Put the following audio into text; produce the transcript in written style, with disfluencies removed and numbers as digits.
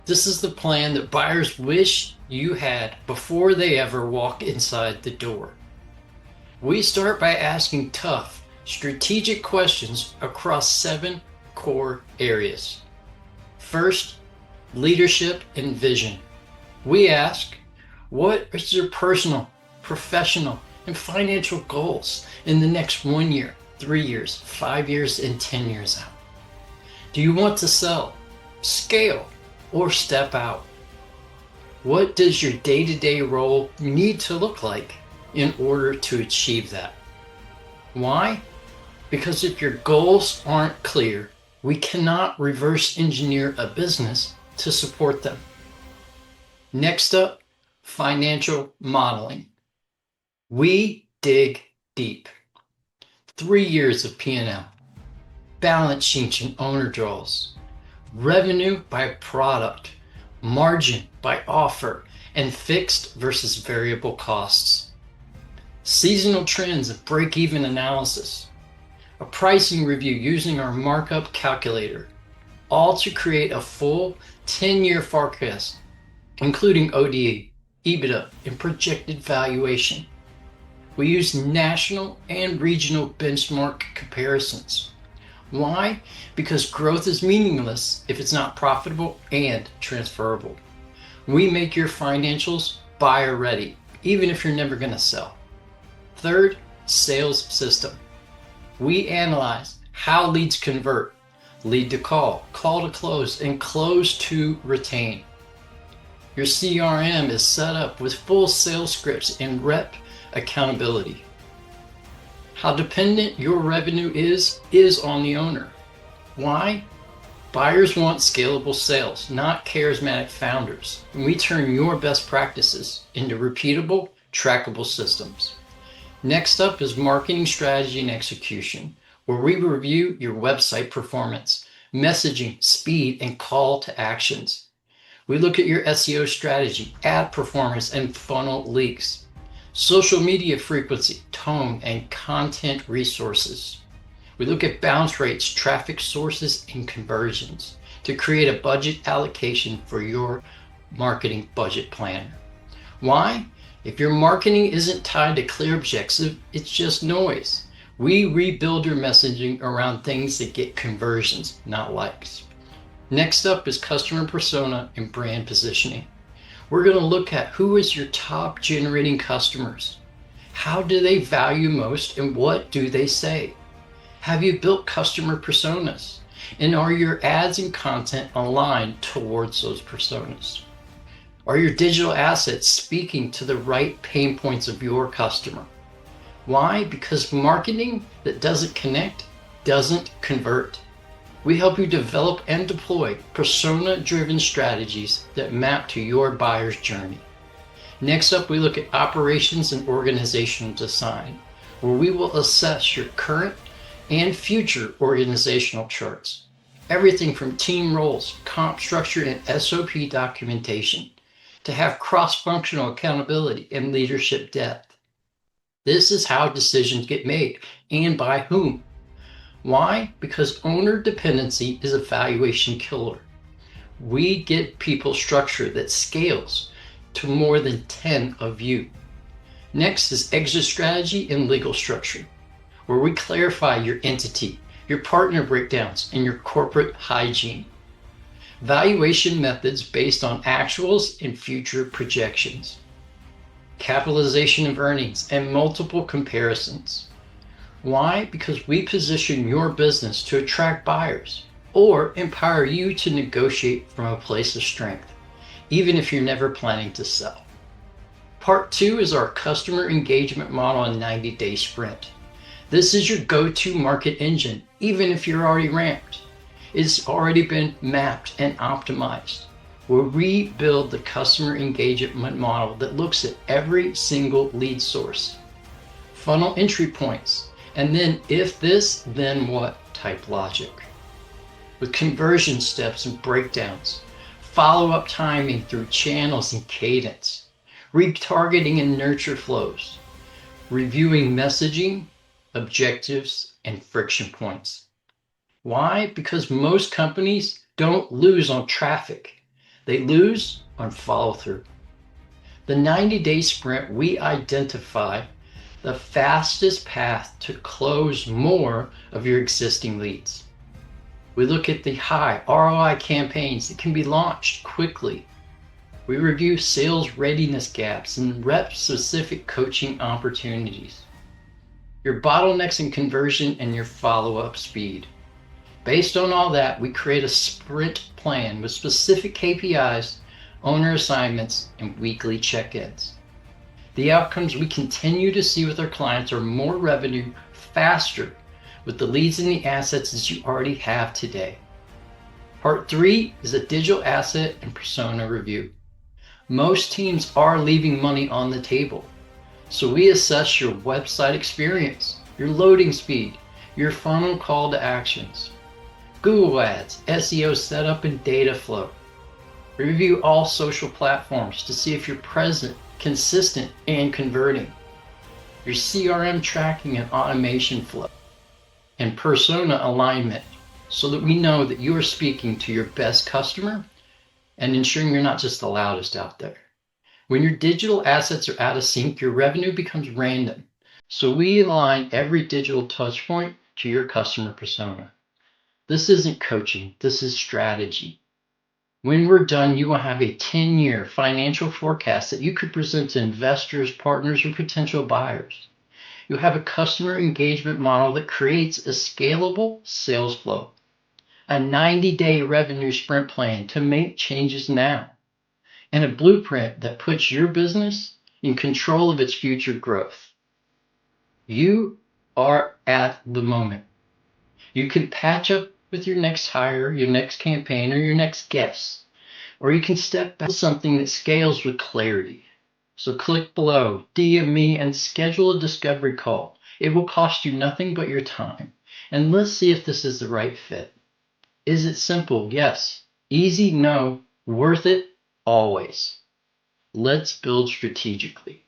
This is the plan that buyers wish you had before they ever walk inside the door. We start by asking tough, strategic questions across 7 core areas. First, leadership and vision. We ask, what is your personal, professional, and financial goals in the next 1 year, 3 years, 5 years, and 10 years out? Do you want to sell, scale, or step out? What does your day-to-day role need to look like in order to achieve that? Why? Because if your goals aren't clear, we cannot reverse engineer a business to support them. Next up, financial modeling. We dig deep. 3 years of P&L, balance sheets and owner draws, revenue by product, margin by offer, and fixed versus variable costs, seasonal trends and break-even analysis, a pricing review using our markup calculator, all to create a full 10-year forecast, including ODE, EBITDA, and projected valuation. We use national and regional benchmark comparisons. Why? Because growth is meaningless if it's not profitable and transferable. We make your financials buyer ready, even if you're never going to sell. Third, sales system. We analyze how leads convert, lead to call, call to close, and close to retain. Your CRM is set up with full sales scripts and rep accountability. How dependent your revenue is on the owner. Why? Buyers want scalable sales, not charismatic founders. And we turn your best practices into repeatable, trackable systems. Next up is marketing strategy and execution, where we review your website performance, messaging, speed, and call to actions. We look at your SEO strategy, ad performance, and funnel leaks, social media frequency, tone, and content resources. We look at bounce rates, traffic sources, and conversions to create a budget allocation for your marketing budget planner. Why? If your marketing isn't tied to clear objective, it's just noise. We rebuild your messaging around things that get conversions, not likes. Next up is customer persona and brand positioning. We're going to look at who is your top generating customers. How do they value most and what do they say? Have you built customer personas? And are your ads and content aligned towards those personas? Are your digital assets speaking to the right pain points of your customer? Why? Because marketing that doesn't connect doesn't convert. We help you develop and deploy persona-driven strategies that map to your buyer's journey. Next up, we look at operations and organizational design, where we will assess your current and future organizational charts. Everything from team roles, comp structure, and SOP documentation, to have cross-functional accountability and leadership depth. This is how decisions get made and by whom. Why? Because owner dependency is a valuation killer. We get people structure that scales to more than 10 of you. Next is exit strategy and legal structure, where we clarify your entity, your partner breakdowns, and your corporate hygiene. Valuation methods based on actuals and future projections. Capitalization of earnings and multiple comparisons. Why? Because we position your business to attract buyers or empower you to negotiate from a place of strength, even if you're never planning to sell. Part 2 is our customer engagement model and 90-day sprint. This is your go-to market engine, even if you're already ramped. It's already been mapped and optimized. Where we build the customer engagement model that looks at every single lead source, funnel entry points, and then if this, then what type logic. With conversion steps and breakdowns, follow-up timing through channels and cadence, retargeting and nurture flows, reviewing messaging, objectives, and friction points. Why? Because most companies don't lose on traffic. They lose on follow through. The 90-day sprint, we identify the fastest path to close more of your existing leads. We look at the high ROI campaigns that can be launched quickly. We review sales readiness gaps and rep-specific coaching opportunities. Your bottlenecks in conversion and your follow-up speed. Based on all that, we create a sprint plan with specific KPIs, owner assignments, and weekly check-ins. The outcomes we continue to see with our clients are more revenue faster with the leads and the assets that you already have today. Part 3 is a digital asset and persona review. Most teams are leaving money on the table. So we assess your website experience, your loading speed, your funnel call to actions, Google Ads, SEO setup, and data flow. Review all social platforms to see if you're present, consistent, and converting. Your CRM tracking and automation flow. And persona alignment so that we know that you are speaking to your best customer and ensuring you're not just the loudest out there. When your digital assets are out of sync, your revenue becomes random. So we align every digital touch point to your customer persona. This isn't coaching, this is strategy. When we're done, you will have a 10-year financial forecast that you could present to investors, partners, or potential buyers. You'll have a customer engagement model that creates a scalable sales flow, a 90-day revenue sprint plan to make changes now, and a blueprint that puts your business in control of its future growth. You are at the moment. You can patch up with your next hire, your next campaign, or your next guest, or you can step back to something that scales with clarity. So click below, DM me, and schedule a discovery call. It will cost you nothing but your time. And let's see if this is the right fit. Is it simple? Yes. Easy? No. Worth it? Always. Let's build strategically.